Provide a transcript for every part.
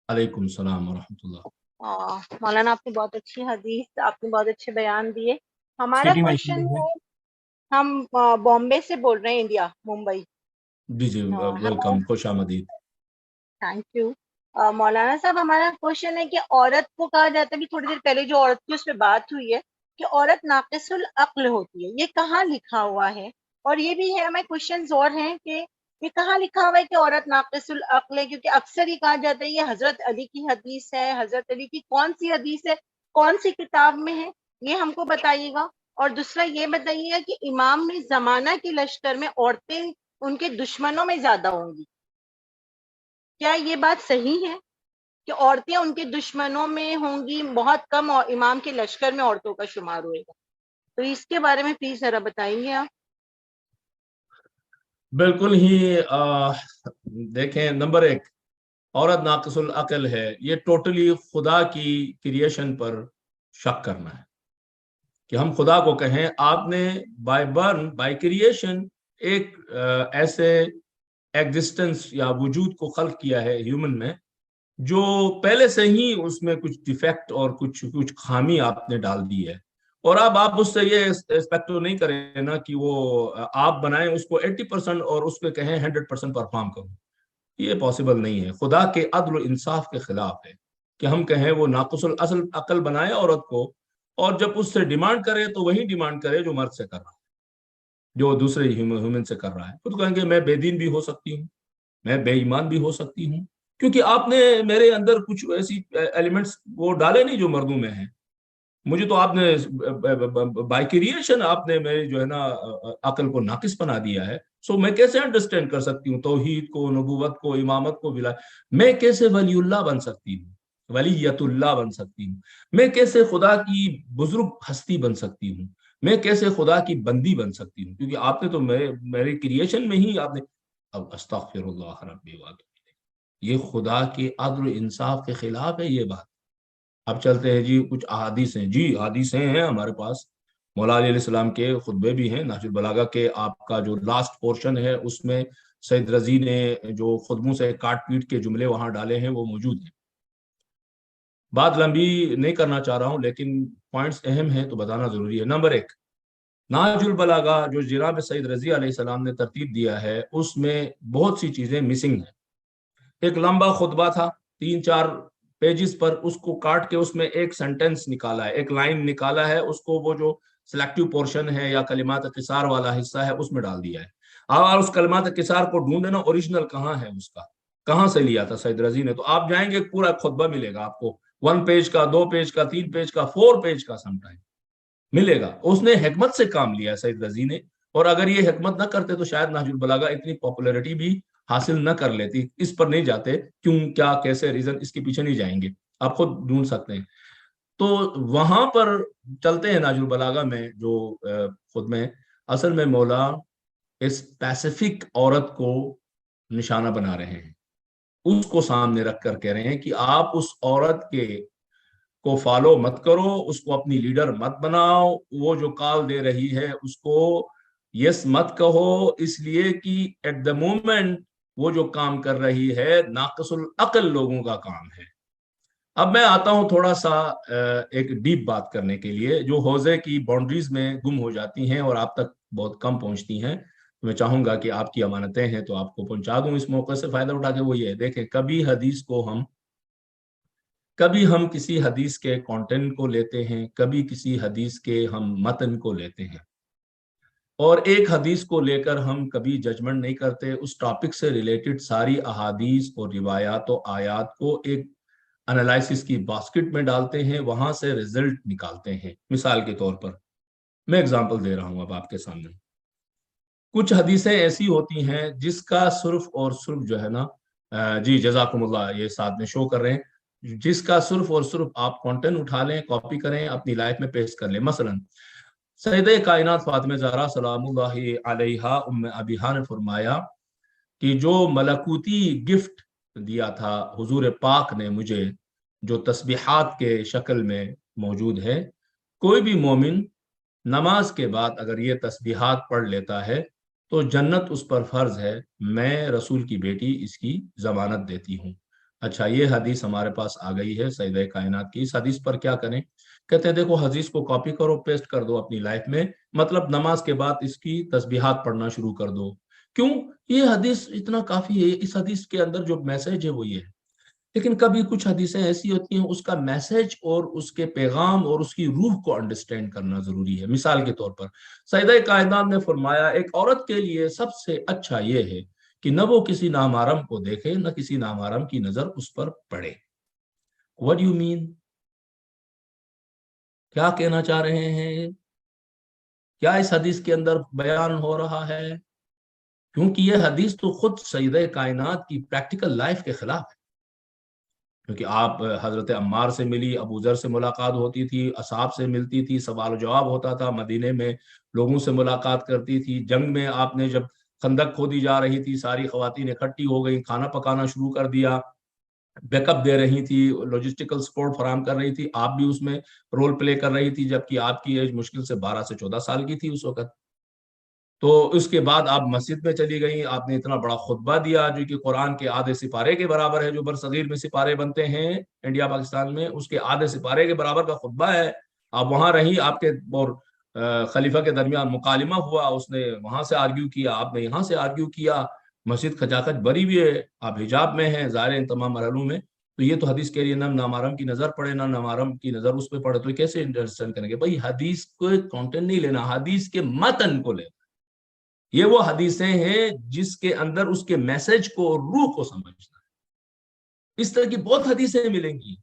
अलैकुम सलाम वरहमतुल्लाह। मौलाना आपने बहुत अच्छी हदीस, आपने बहुत अच्छे बयान दिए। हमारा सिटी क्वेश्चन मेंशन है, हम बॉम्बे से बोल रहे हैं, इंडिया, मुंबई। जी जी, वेलकम, खुश आमदीद। Thank you. मौलाना साहब, हमारा क्वेश्चन है कि औरत को कहा जाता है कि थोड़ी देर पहले जो औरत की उस पर बात हुई है कि औरत नाकिसुल अक्ल होती है, ये कहाँ लिखा हुआ है? और ये भी है, हमें क्वेश्चंस और हैं कि ये कहाँ लिखा हुआ है कि औरत नाकिसुल अक्ल है? क्योंकि अक्सर ही कहा जाता है ये हजरत अली की हदीस है। हजरत अली की कौन सी हदीस है, कौन सी किताब में है, ये हमको बताइएगा। और दूसरा ये बताइएगा कि इमाम में जमाना के लश्कर में औरतें उनके दुश्मनों में ज्यादा होंगी, क्या ये बात सही है कि औरतें उनके दुश्मनों में होंगी, बहुत कम और इमाम के लश्कर में औरतों का शुमार होएगा? तो इसके बारे में प्लीज जरा बताएंगे आप। बिल्कुल ही देखें, नंबर एक, औरत नाक़िसुल अक़ल है, ये टोटली खुदा की क्रिएशन पर शक करना है कि हम खुदा को कहें आपने बाय बर्न बाय क्रिएशन एक ऐसे एग्जिस्टेंस या वजूद को खल्क किया है ह्यूमन में, जो पहले से ही उसमें कुछ डिफेक्ट और कुछ कुछ खामी आपने डाल दी है। और अब आप उससे ये एक्सपेक्ट तो नहीं करें ना कि वो आप बनाएं उसको 80% और उसको कहें 100% परफॉर्म करो, ये पॉसिबल नहीं है। खुदा के अदल और इंसाफ के खिलाफ है कि हम कहें वो नाकुसुल असल अकल बनाए औरत को, और जब उससे डिमांड करे तो वही डिमांड करे जो मर्द से कर रहा है, जो दूसरे ह्यूमन से कर रहा है। तो कहेंगे मैं बेदीन भी हो सकती हूँ, मैं बेईमान भी हो सकती हूँ, क्योंकि आपने मेरे अंदर कुछ ऐसी एलिमेंट्स वो डाले नहीं जो मर्दों में हैं। मुझे तो आपने बाय क्रिएशन आपने मेरे जो है ना अकल को नाकिस बना दिया है। सो मैं कैसे अंडरस्टैंड कर सकती हूँ तौहीद को, नबूवत को, इमामत को, विला मैं कैसे वलीउल्लाह बन सकती हूँ, वलीयतुल्लाह बन सकती हूँ? मैं कैसे खुदा की बुजुर्ग हस्ती बन सकती हूँ? मैं कैसे खुदा की बंदी बन सकती हूँ? क्योंकि आपने तो मेरे क्रिएशन में ही आपने, अब अस्तगफिरुल्लाह रब्बी व अतूबु इलैह, ये खुदा के अदल इंसाफ के खिलाफ है ये बात। अब चलते हैं जी, कुछ अहादीस हैं जी, हदीसें हैं हमारे पास, मौला अली अलैहिस्सलाम के खुतबे भी हैं। नाजुल बलागा के आपका जो लास्ट पोर्शन है उसमें सैयद रजी ने जो खुतबों से काट पीट के जुमले वहां डाले हैं वो मौजूद हैं। बात लंबी नहीं करना चाह रहा हूं, लेकिन पॉइंट्स अहम हैं तो बताना जरूरी है। नंबर एक, नाजुल बलागा जो जनाब सैयद रजी अलैहिस्सलाम ने तरतीब दिया है उसमें बहुत सी चीजें मिसिंग हैं। एक लंबा खुतबा था 3-4 पेजेस पर, उसको काट के उसमें एक सेंटेंस निकाला है, एक लाइन निकाला है, उसको वो जो सिलेक्टिव पोर्शन है या कलिमात किसार वाला हिस्सा है उसमें डाल दिया है। अब उस कलिमात किसार को ढूंढे ना, ओरिजिनल कहाँ है उसका, कहाँ से लिया था सैयद रजी ने, तो आप जाएंगे पूरा खुतबा मिलेगा आपको, 1 पेज का, 2 पेज का, 3 पेज का, 4 पेज का समटाइम मिलेगा। उसने हिकमत से काम लिया सैयद रजी ने, और अगर ये हिकमत ना करते तो शायद नाजुल बलागा इतनी पॉपुलैरिटी भी हासिल न कर लेती। इस पर नहीं जाते, क्यों, क्या, कैसे, रीजन, इसके पीछे नहीं जाएंगे, आप खुद ढूंढ सकते हैं। तो वहां पर चलते हैं नाजुल बलागा में जो खुद में असल में मौला इस पैसिफिक औरत को निशाना बना रहे हैं, उसको सामने रख कर कह रहे हैं कि आप उस औरत के को फॉलो मत करो, उसको अपनी लीडर मत बनाओ, वो जो कॉल दे रही है उसको यस मत कहो, इसलिए कि एट द मोमेंट वो जो काम कर रही है नाक़िसुल अक्ल लोगों का काम है। अब मैं आता हूं थोड़ा सा एक डीप बात करने के लिए, जो हौजे की बाउंड्रीज में गुम हो जाती हैं और आप तक बहुत कम पहुंचती हैं। तो मैं चाहूंगा कि आपकी अमानतें हैं तो आपको पहुंचा दूं इस मौके से फायदा उठा के। वो ये देखें, कभी हम किसी हदीस के कंटेंट को लेते हैं, कभी किसी हदीस के हम मतन को लेते हैं, और एक हदीस को लेकर हम कभी जजमेंट नहीं करते, उस टॉपिक से रिलेटेड सारी अहादीस और रिवायात और आयात को एक एनालिसिस की बास्केट में डालते हैं, वहां से रिजल्ट निकालते हैं। मिसाल के तौर पर मैं एग्जांपल दे रहा हूं अब आपके सामने। कुछ हदीसें ऐसी होती हैं जिसका सुर्फ और सुर्फ जो है ना, जी जजाकुमुल्लाह, ये साथ में शो कर रहे हैं, जिसका सुर्फ और सुर्फ आप कंटेंट उठा लें, कॉपी करें, अपनी लाइफ में पेश कर लें। मसलन सैयदे कायनात फातिमा ज़हरा सलामुल्लाहि अलैहा उम्मे अबीहा ने फरमाया कि जो मलकूती गिफ्ट दिया था हुजूर पाक ने मुझे, जो तस्बीहात के शक्ल में मौजूद है, कोई भी मोमिन नमाज के बाद अगर ये तस्बीहात पढ़ लेता है तो जन्नत उस पर फर्ज है, मैं रसूल की बेटी इसकी जमानत देती हूँ। अच्छा, ये हदीस हमारे पास आ गई है सैयद कायनात की, इस हदीस पर क्या करें? कहते हैं देखो, हदीस को कॉपी करो, पेस्ट कर दो अपनी लाइफ में, मतलब नमाज के बाद इसकी तस्बीहात पढ़ना शुरू कर दो। क्यों? ये हदीस इतना काफी है, इस हदीस के अंदर जो मैसेज है वो ये है। लेकिन कभी कुछ हदीसें ऐसी होती हैं, उसका मैसेज और उसके पैगाम और उसकी रूह को अंडरस्टैंड करना जरूरी है। मिसाल के तौर पर सैयद कायनात ने फरमाया, एक औरत के लिए सबसे अच्छा ये है कि न वो किसी नामारम को देखे, न किसी नामारम की नजर उस पर पड़े। What you mean? क्या कहना चाह रहे हैं? क्या इस हदीस के अंदर बयान हो रहा है? क्योंकि ये हदीस तो खुद सैयद कायनात की प्रैक्टिकल लाइफ के खिलाफ है। क्योंकि आप हजरत अम्मार से मिली, अबू जर से मुलाकात होती थी, असहाब से मिलती थी, सवाल जवाब होता था, मदीने में लोगों से मुलाकात करती थी। जंग में आपने जब खंदक खोदी जा रही थी, सारी खवातीन इकट्ठी हो गई, खाना पकाना शुरू कर दिया, बैकअप दे रही थी, लॉजिस्टिकल सपोर्ट फराम कर रही थी, आप भी उसमें रोल प्ले कर रही थी, जबकि आपकी एज मुश्किल से 12 से 14 साल की थी उस वक्त। तो उसके बाद आप मस्जिद में चली गई, आपने इतना बड़ा खुतबा दिया जो कि कुरान के आधे सिपारे के बराबर है, जो बरसगीर में सिपारे बनते हैं इंडिया पाकिस्तान में, उसके आधे सिपारे के बराबर का खुतबा है। आप वहां रही, आपके और खलीफा के दरमियान मुकालिमा हुआ, उसने वहां से आर्ग्यू किया, आपने यहाँ से आर्ग्यू किया, मस्जिद खचाखच भरी हुई है, आप हिजाब में हैं, ज़ाहिर है इन तमाम मरहलों में। तो ये तो हदीस के लिए ना नामारम की नजर पड़े, ना नामारम की नजर उस पर पड़े, तो कैसे अंडरस्टैंड करेंगे? भाई हदीस को कंटेंट नहीं लेना, हदीस के मतन को लेना। ये वो हदीसें हैं जिसके अंदर उसके मैसेज को और रूह को समझना है। इस तरह की बहुत हदीसें मिलेंगी।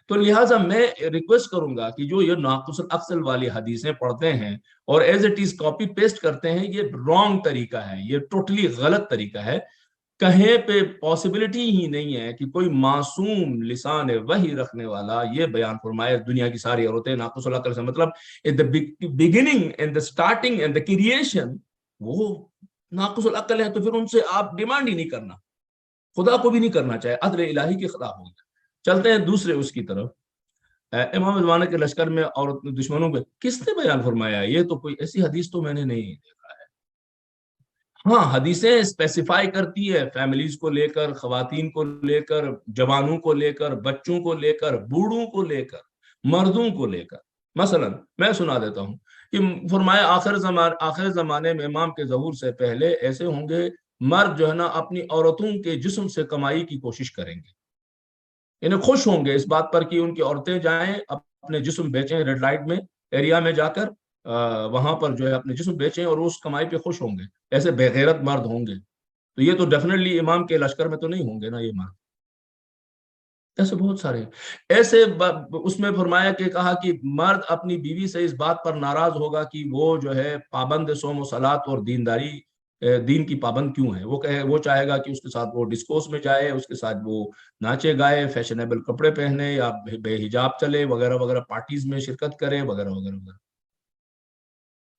तो लिहाजा मैं रिक्वेस्ट करूंगा कि जो ये नाकुसल अक्सल वाली हदीसें पढ़ते हैं और as it is copy paste करते हैं, ये रॉन्ग तरीका है, ये टोटली गलत तरीका है। कहीं पे पॉसिबिलिटी ही नहीं है कि कोई मासूम लिसान वही रखने वाला ये बयान फरमाए दुनिया की सारी औरतें नाकुसल अक्ल से, मतलब in the beginning, in the starting, in the creation वो नाकुसल अक्ल है, तो फिर उनसे आप डिमांड ही नहीं करना, खुदा को भी नहीं करना चाहे, अदल इलाही के खिलाफ हो गया। चलते हैं दूसरे उसकी तरफ। इमाम ज़माने के लश्कर में और दुश्मनों पे किसने बयान फरमाया? ये तो कोई ऐसी हदीस तो मैंने नहीं देखा है। हाँ, हदीसें स्पेसिफाई करती है फैमिलीज को लेकर, खवातीन को लेकर, जवानों को लेकर, बच्चों को लेकर, बूढ़ों को लेकर, मर्दों को लेकर। मसलन मैं सुना देता हूँ कि फरमाया आखिर जमाने में इमाम के ज़हूर से पहले ऐसे होंगे, मर्द जो है ना अपनी औरतों के जिस्म से कमाई की कोशिश करेंगे, इन्हें खुश होंगे इस बात पर कि उनकी औरतें जाएं अपने जिस्म बेचें, रेड लाइट में एरिया में जाकर वहां पर जो है अपने जिस्म बेचें और उस कमाई पे खुश होंगे। ऐसे बेगैरत मर्द होंगे, तो ये तो डेफिनेटली इमाम के लश्कर में तो नहीं होंगे ना ये मर्द। ऐसे बहुत सारे ऐसे उसमें फरमाया कि कहा कि मर्द अपनी बीवी से इस बात पर नाराज होगा कि वो जो है पाबंद सोम सलात और दीनदारी, दीन की पाबंद क्यों है। वो कहे, वो चाहेगा कि उसके साथ वो डिस्कोर्स में जाए, उसके साथ वो नाचे गाए, फैशनेबल कपड़े पहने या बेहिजाब चले वगैरह वगैरह, पार्टीज में शिरकत करे वगैरह वगैरह वगैरह।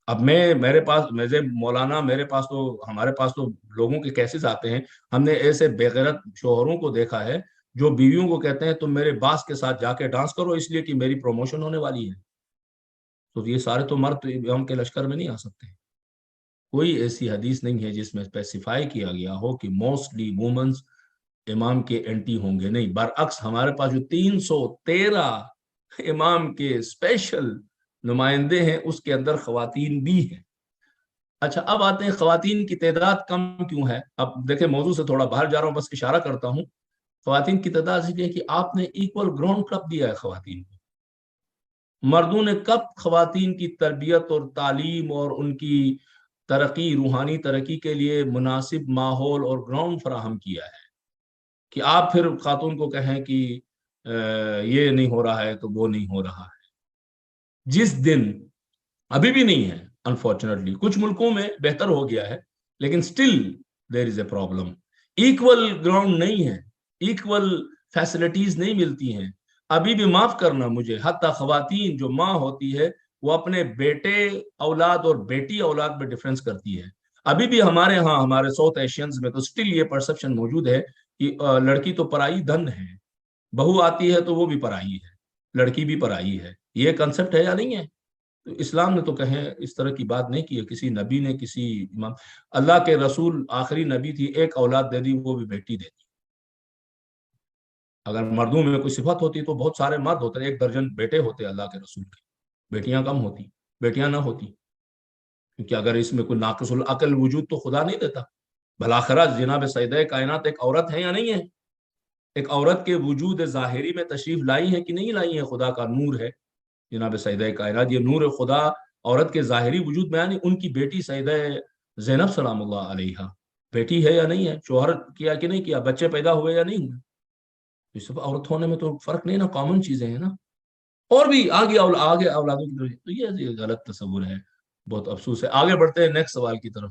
अब मैं मेरे पास मेरे मौलाना मेरे पास तो हमारे पास तो लोगों के केसेस आते हैं। हमने ऐसे बेगैरत शोहरों को देखा है जो बीवियों को कहते हैं तुम मेरे बास के साथ जाके डांस करो इसलिए कि मेरी प्रमोशन होने वाली है। तो ये सारे तो मर्द तो इमाम के लश्कर में नहीं आ सकते। कोई ऐसी हदीस नहीं है जिसमें स्पेसिफाई किया गया हो कि मोस्टली वुमेन्स इमाम के एंटी होंगे, नहीं, बरअक्स हमारे पास जो 313 इमाम के स्पेशल नुमाइंदे हैं उसके अंदर खवातीन भी हैं। अच्छा, अब आते हैं खवातीन की तादाद कम क्यों है। अब देखें, मौजू से थोड़ा बाहर जा रहा हूं, बस इशारा करता हूं। खवातीन की तादाद इसलिए कि आपने इक्वल ग्राउंड कब दिया है खवातीन को? मर्दों ने कब खवातीन की तरबियत और तालीम और उनकी तरक्की, रूहानी तरक्की के लिए मुनासिब माहौल और ग्राउंड फराहम किया है कि आप फिर खातून को कहें कि ये नहीं हो रहा है तो वो नहीं हो रहा है। जिस दिन, अभी भी नहीं है अनफॉर्चुनेटली, कुछ मुल्कों में बेहतर हो गया है, लेकिन still there is a problem. Equal ground नहीं है, इक्वल फैसिलिटीज नहीं मिलती हैं। अभी भी माफ करना मुझे, हत्ता खवातीन जो माँ होती है वो अपने बेटे औलाद और बेटी औलाद में डिफरेंस करती है। अभी भी हमारे यहाँ, हमारे साउथ एशियंस में तो स्टिल ये परसेप्शन मौजूद है कि लड़की तो पराई धन है, बहू आती है तो वो भी पराई है, लड़की भी पराई है। ये कंसेप्ट है या नहीं है? तो इस्लाम ने तो कहे इस तरह की बात नहीं की है। किसी नबी ने, किसी इमाम, अल्लाह के रसूल आखिरी नबी थी, एक औलाद दे दी, वो भी बेटी दे दी। اگر مردوں میں کوئی صفت ہوتی تو بہت سارے مرد ہوتے، 1 درجن بیٹے ہوتے اللہ کے رسول کے، بیٹیاں کم ہوتی، بیٹیاں نہ ہوتی، کیونکہ اگر اس میں کوئی ناقص العقل وجود تو خدا نہیں دیتا۔ بلاخرہ جناب سیدہ کائنات ایک عورت ہے یا نہیں ہے؟ ایک عورت کے وجود ظاہری میں تشریف لائی ہے کہ نہیں لائی ہے؟ خدا کا نور ہے جناب سیدہ کائنات، یہ نور خدا عورت کے ظاہری وجود میں، یعنی ان کی بیٹی سیدہ زینب سلام اللہ علیہا بیٹی ہے یا نہیں ہے؟ شوہر کیا کہ نہیں کیا؟ بچے پیدا ہوئے یا نہیں ہوئے؟ یہ سب عورت ہونے میں تو فرق نہیں نا، کامن چیزیں ہیں نا۔ اور بھی آگے آگے اولادوں کی طرف، تو یہ غلط تصور ہے، بہت افسوس ہے۔ آگے بڑھتے ہیں نیکسٹ سوال کی طرف۔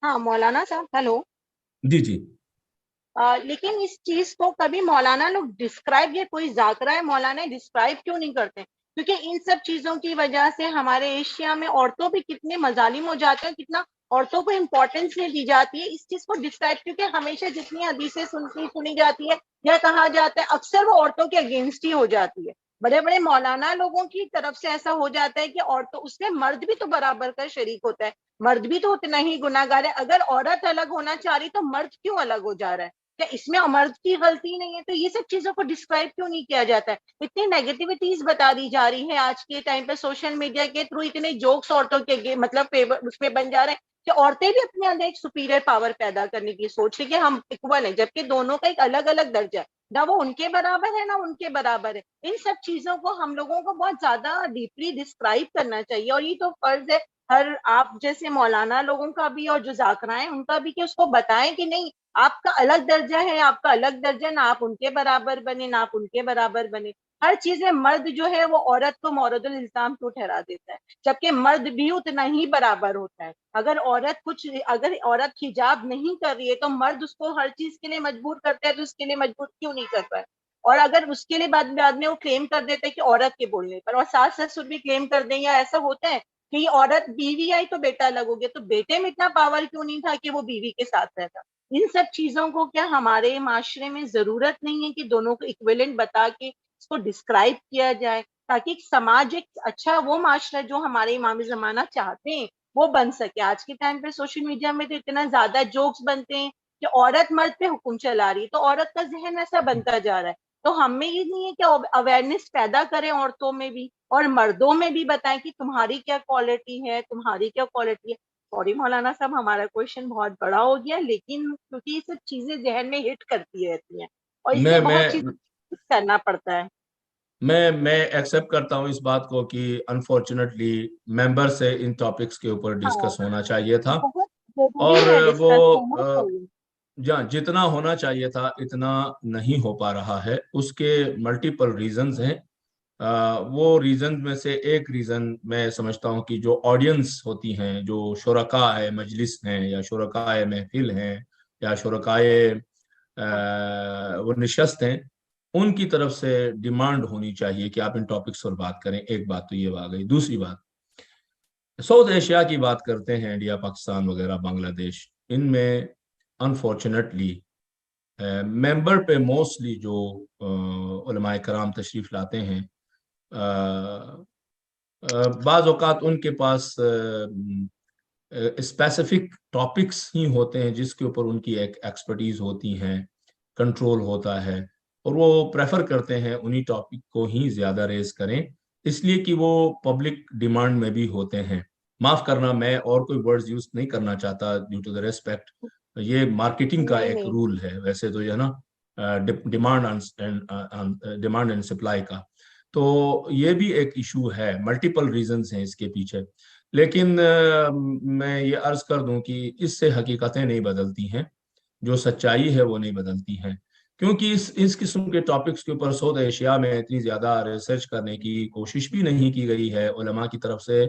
ہاں مولانا صاحب، ہیلو۔ جی جی لیکن اس چیز کو کبھی مولانا لوگ ڈسکرائب، یہ کوئی ذاکرہ ہے مولانا، ڈسکرائب کیوں نہیں کرتے؟ کیونکہ ان سب چیزوں کی وجہ سے ہمارے ایشیا میں عورتوں بھی کتنے مظالم ہو جاتے ہیں، کتنا عورتوں کو امپورٹنس نہیں دی جاتی ہے اس چیز کو ڈسکرائب، کیونکہ ہمیشہ جتنی حدیثیں سنی جاتی ہے یا کہا جاتا ہے، اکثر وہ عورتوں کے اگینسٹ ہی ہو جاتی ہے۔ بڑے بڑے مولانا لوگوں کی طرف سے ایسا ہو جاتا ہے کہ عورتوں، اس میں مرد بھی تو برابر کا شریک ہوتا ہے، مرد بھی تو اتنا ہی گناہ گار ہے۔ اگر عورت الگ ہونا چاہ رہی تو مرد کیوں الگ ہو جا رہا ہے؟ کیا اس میں مرد کی غلطی نہیں ہے؟ تو یہ سب چیزوں کو ڈسکرائب کیوں نہیں کیا جاتا ہے؟ اتنی نیگیٹیوٹیز بتا دی جا رہی ہے آج کے ٹائم پہ، سوشل میڈیا کے تھرو اتنے جوکس عورتوں کے مطلب اس پہ بن جا رہے ہیں کہ عورتیں بھی اپنے اندر ایک سپیریئر پاور پیدا کرنے کی سوچ رہی کہ ہم اکول ہیں، جبکہ دونوں کا ایک الگ الگ درجہ ہے، نہ وہ ان کے برابر ہے نہ ان کے برابر ہے۔ ان سب چیزوں کو ہم لوگوں کو بہت زیادہ ڈیپلی ڈسکرائب کرنا چاہیے، اور یہ تو فرض ہے ہر آپ جیسے مولانا لوگوں کا بھی اور جو ذاکرہ ہیں ان کا بھی، کہ اس کو بتائیں کہ نہیں، آپ کا الگ درجہ ہے، آپ کا الگ درجہ، نہ آپ ان کے برابر بنے نہ آپ ان کے برابر بنے۔ ہر چیز میں مرد جو ہے وہ عورت کو مورد الزام کیوں ٹھہرا دیتا ہے، جبکہ مرد بھی اتنا ہی برابر ہوتا ہے۔ اگر عورت حجاب نہیں کر رہی ہے تو مرد اس کو ہر چیز کے لیے مجبور کرتا ہے، تو اس کے لیے مجبور کیوں نہیں کرتا ہے؟ اور اگر اس کے لیے بعد میں وہ کلیم کر دیتے کہ عورت کے بولنے پر، اور ساس سسر بھی کلیم کر دیں، یا ایسا ہوتا ہے کہ یہ عورت بیوی آئی تو بیٹا الگ ہو گیا، تو بیٹے میں اتنا پاور کیوں نہیں تھا کہ وہ بیوی کے ساتھ رہتا؟ ان سب چیزوں کو کیا ہمارے معاشرے میں ضرورت نہیں ہے کہ دونوں کو ایکویلنٹ بتا کے اس کو ڈسکرائب کیا جائے، تاکہ ایک سماج، ایک اچھا وہ معاشرہ جو ہمارے امام زمانہ چاہتے ہیں وہ بن سکے؟ آج کے ٹائم پہ سوشل میڈیا میں تو اتنا زیادہ جوکس بنتے ہیں کہ عورت مرد پہ حکم چلا رہی ہے، تو عورت کا ذہن ایسا بنتا جا رہا ہے۔ تو ہم میں یہ نہیں ہے کہ اویئرنیس پیدا کریں عورتوں میں بھی اور مردوں میں بھی، بتائیں کہ تمہاری کیا کوالٹی ہے، تمہاری کیا کوالٹی ہے۔ سوری مولانا صاحب، ہمارا کوشچن بہت بڑا ہو گیا، لیکن کیونکہ یہ سب چیزیں ذہن میں ہٹ کرتی رہتی ہیں اور اس میں سے میں بہت چیز کرنا پڑتا ہے۔ میں ایکسیپٹ کرتا ہوں اس بات کو کہ انفارچونیٹلی ممبر سے ان ٹاپکس کے اوپر ہاں، ڈسکس ہونا چاہیے تھا، بہت اور ضروری ہے، وہ ڈسکس ہونا چاہیے۔ جتنا ہونا چاہیے تھا اتنا نہیں ہو پا رہا ہے۔ اس کے ملٹیپل ریزنز ہیں۔ وہ ریزن میں سے ایک ریزن میں سمجھتا ہوں کہ جو آڈینس ہوتی ہیں، جو شرکاء مجلس ہیں یا شرکاء محفل ہیں یا شرکاء وہ نشست ہیں، ان کی طرف سے ڈیمانڈ ہونی چاہیے کہ آپ ان ٹاپکس پر بات کریں۔ ایک بات تو یہ آ گئی۔ دوسری بات، ساؤتھ ایشیا کی بات کرتے ہیں، انڈیا، پاکستان وغیرہ، بنگلہ دیش، ان میں انفارچونیٹلی ممبر پہ موسٹلی جو علماء کرام تشریف لاتے ہیں، بعض اوقات ان کے پاس اسپیسیفک ٹاپکس ہی ہوتے ہیں جس کے اوپر ان کی ایک ایکسپرٹیز ہوتی ہیں، کنٹرول ہوتا ہے، اور وہ پریفر کرتے ہیں انہی ٹاپک کو ہی زیادہ ریز کریں، اس لیے کہ وہ پبلک ڈیمانڈ میں بھی ہوتے ہیں۔ معاف کرنا، میں اور کوئی ورڈز یوز نہیں کرنا چاہتا ڈیو ٹو دا ریسپیکٹ، یہ مارکیٹنگ کا نہیں ایک نہیں، رول ہے ویسے تو، یہ نا ڈیمانڈ اینڈ سپلائی کا، تو یہ بھی ایک ایشو ہے، ملٹیپل ریزنز ہیں اس کے پیچھے۔ لیکن میں یہ عرض کر دوں کہ اس سے حقیقتیں نہیں بدلتی ہیں، جو سچائی ہے وہ نہیں بدلتی ہیں، کیونکہ اس قسم کے ٹاپکس کے اوپر ساؤتھ ایشیا میں اتنی زیادہ ریسرچ کرنے کی کوشش بھی نہیں کی گئی ہے علماء کی طرف سے۔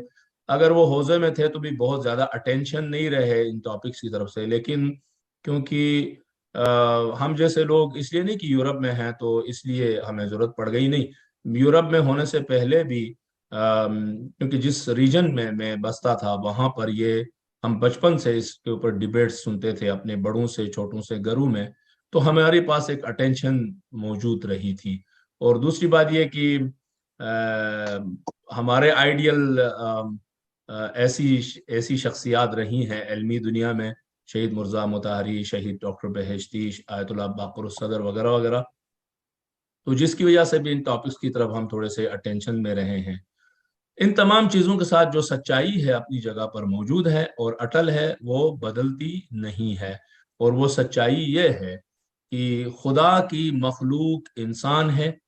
اگر وہ حوزے میں تھے تو بھی بہت زیادہ اٹینشن نہیں رہے ان ٹاپکس کی طرف سے، لیکن کیونکہ ہم جیسے لوگ اس لیے نہیں کہ یورپ میں ہیں تو اس لیے ہمیں ضرورت پڑ گئی، نہیں، یورپ میں ہونے سے پہلے بھی، کیونکہ جس ریجن میں میں بستا تھا وہاں پر یہ ہم بچپن سے اس کے اوپر ڈیبیٹ سنتے تھے اپنے بڑوں سے چھوٹوں سے گھروں میں، تو ہمارے پاس ایک اٹینشن موجود رہی تھی۔ اور دوسری بات یہ کہ ہمارے آئیڈیل ایسی شخصیات رہی ہیں علمی دنیا میں शहीद मुर्जा मुताहरी, शहीद डॉक्टर बहेश्ती, आयतुल्लाह बाकर सदर वगैरह वगैरह। तो जिसकी वजह से भी इन टॉपिक्स की तरफ हम थोड़े से अटेंशन में रहे हैं। इन तमाम चीज़ों के साथ जो सच्चाई है अपनी जगह पर मौजूद है और अटल है, वो बदलती नहीं है। और वो सच्चाई ये है कि खुदा की मखलूक इंसान है,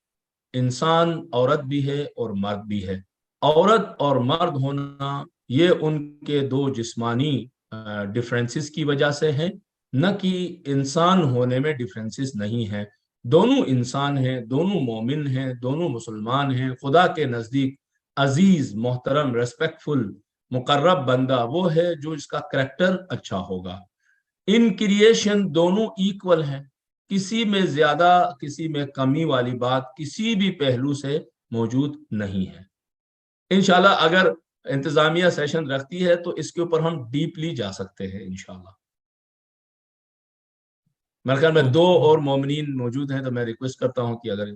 इंसान औरत भी है और मर्द भी है। औरत और मर्द होना ये उनके दो जिस्मानी डिफरेंसेस की वजह से है, न कि इंसान होने में डिफरेंसेस नहीं है। दोनों इंसान हैं, दोनों मोमिन हैं, दोनों मुसलमान हैं। खुदा के नज़दीक अजीज, मोहतरम, रेस्पेक्टफुल, मुकर्रब बंदा वो है जो इसका करैक्टर अच्छा होगा। इन क्रिएशन दोनों इक्वल हैं, किसी में ज्यादा किसी में कमी वाली बात किसी भी पहलू से मौजूद नहीं है। इंशाल्लाह अगर इंतजामिया सेशन रखती है तो इसके ऊपर हम डीपली जा सकते हैं इंशाल्लाह। मेरे ख्याल में 2 और मोमिनीन मौजूद हैं, तो मैं रिक्वेस्ट करता हूं कि अगर